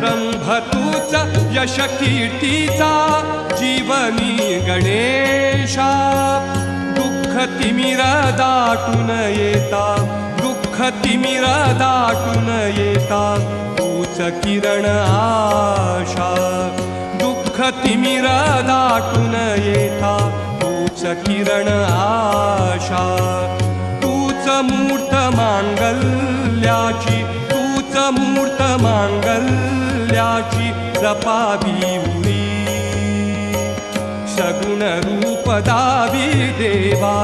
रंभ तूच यश कीर्तीचा जीवनी गणेशा दुःख तिमिर दाटून येता दुःख तिमिर दाटून येता तूच किरण आशा दुःख तिमिर दाटून येता तूच किरण आशा तूच मूर्त मांगल्याची तूच मूर्त मांगल्याची जपावी उरी सगुण रूप दावी देवा